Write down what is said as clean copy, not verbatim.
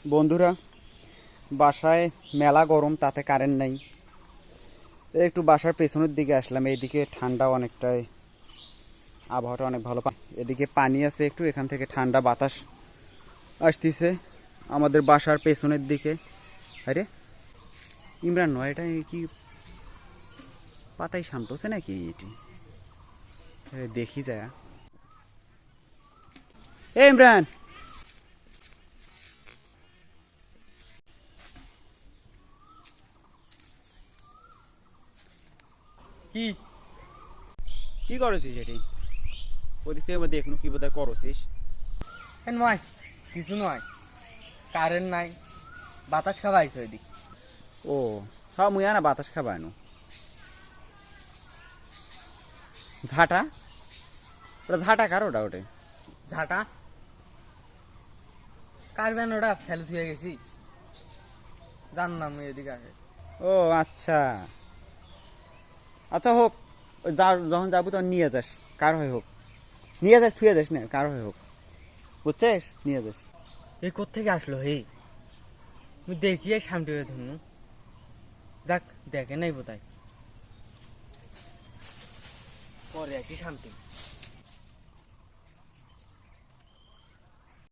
বন্ধুরা, বাসায় মেলা গরম, তাতে কারেন্ট নাই। একটু বাসার পেছনের দিকে আসলাম। এইদিকে ঠান্ডা অনেকটাই, আবহাওয়াটা অনেক ভালো। এদিকে পানি আছে একটু, এখান থেকে ঠান্ডা বাতাস আসতেছে আমাদের বাসার পেছনের দিকে। আরে ইমরান নয়, এটা কি পাতাই সামটছে নাকি? এটি দেখি যায়। এ ইমরান, কি কি করছিস? এটি ওদিক থেকে দেখনু কি বোধহয় করছিস। নয়, কিছু নয়, কারেন্ট নাই, বাতাস খাওয়াইছে ওইদিক। ও হ্যাঁ, মুই না বাতাস খাবানো। ঝাঁটা, ওটা ঝাঁটা কার? ওটা ওটে ঝাঁটা কারবেন, ওটা ফেলে থুয়ে গেছি, জানলাম এদিকে আসে। ও আচ্ছা আচ্ছা, হোক। ওই যখন যাবো তখন নিয়ে যাস, কার হয় হোক। নিয়ে যাস, থুয়ে যাস না, কার হয় হোক, বুঝছিস? নিয়ে যাস। এই কোত্থেকে আসলো হে? আমি দেখিয়ে সামনে ধরনু, যাক দেখে নাই বোধহয়, পরে আসি সামনে।